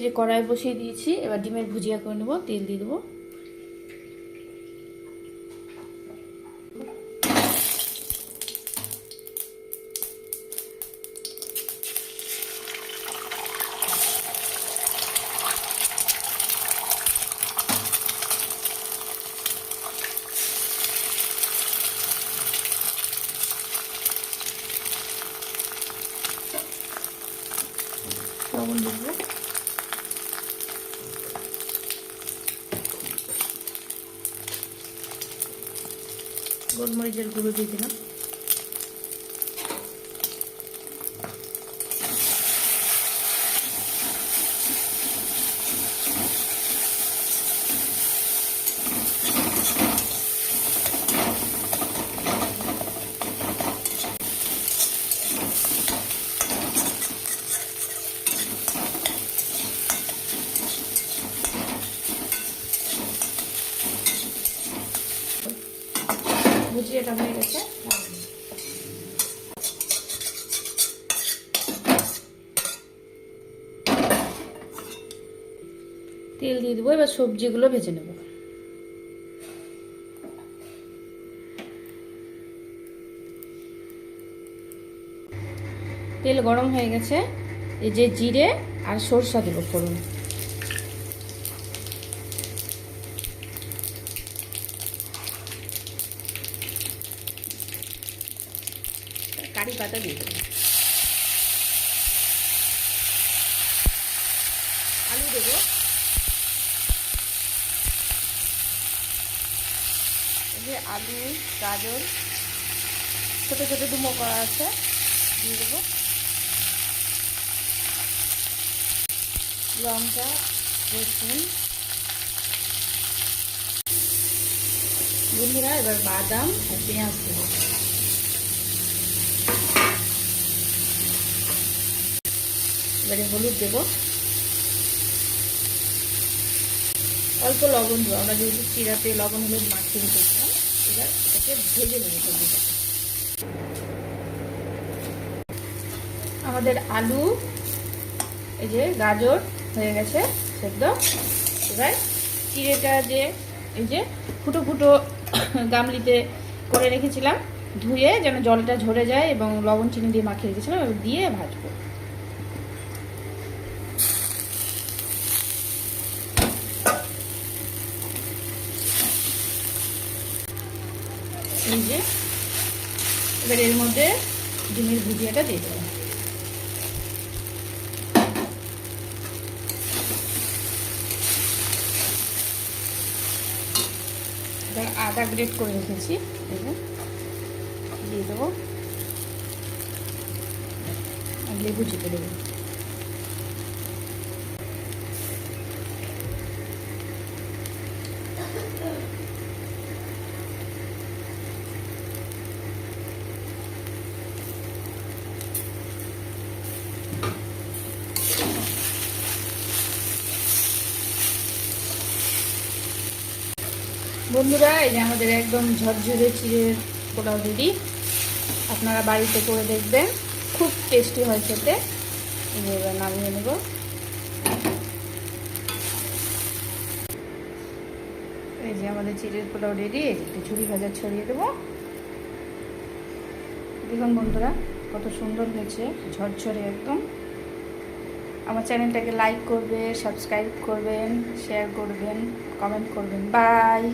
যে কড়াই বসিয়ে দিয়েছি, এবার ডিমের ভুজিয়া করে নেবো। তেল দিয়ে দেবো। লবণ দেবো। গোলমরিচের গুঁড়ো দিয়ে দিলাম। ভুজিয়াটা হয়ে গেছে। তেল দিয়ে দেবো। এবার সবজিগুলো ভেজে নেব। তেল গরম হয়ে গেছে। এই যে জিরে আর সরষা দেব ফোড়ন। কারি পাতা দিয়ে দেবো। আলু দেবো। এই যে আলু, গাজর ছোট ছোট ডুমো করা আছে, দিয়ে দেবো। লঙ্কা, রসুন। বন্ধুরা, এবার বাদাম আর পেঁয়াজ দেবো। এবারে হলুদ দেবো। অল্প লবণ দেবো। আমরা যেহেতু চিরাতে লবণ হলুদ মাখিয়ে রেখেছিলাম, এবার এটাকে ভেজে নেবো সবজিটাকে। আমাদের আলু, এই যে গাজর হয়ে গেছে সেদ্ধ। এবার চিড়েটা যে এই যে ফুটো ফুটো গামলিতে করে রেখেছিলাম, ধুয়ে যেন জলটা ঝরে যায়, এবং লবণ চিনি দিয়ে মাখিয়ে রেখেছিলাম, এবার দিয়ে ভাজবো। এই যে এবার এর মধ্যে ডিমের ভুজিয়াটা দিয়ে দেবো। আদা গ্রেট করে রেখেছি, দিয়ে দেবো। আর লেবু চিপে দেবো। বন্ধুরা, এই যে আমাদের একদম ঝরঝরে চিড়ের পোলাও রেডি। আপনারা বাড়িতে করে দেখবেন, খুব টেস্টি হয় খেতে। এবার নামিয়ে নেব। এই যে আমাদের চিড়ের পোলাও রেডি। একটু ঝুরি ভাজা ছড়িয়ে দেবো। দেখুন বন্ধুরা, কত সুন্দর হয়েছে, ঝরঝরে একদম। আমার চ্যানেলটাকে লাইক করবে, সাবস্ক্রাইব করবেন, শেয়ার করবেন, কমেন্ট করবেন। বাই।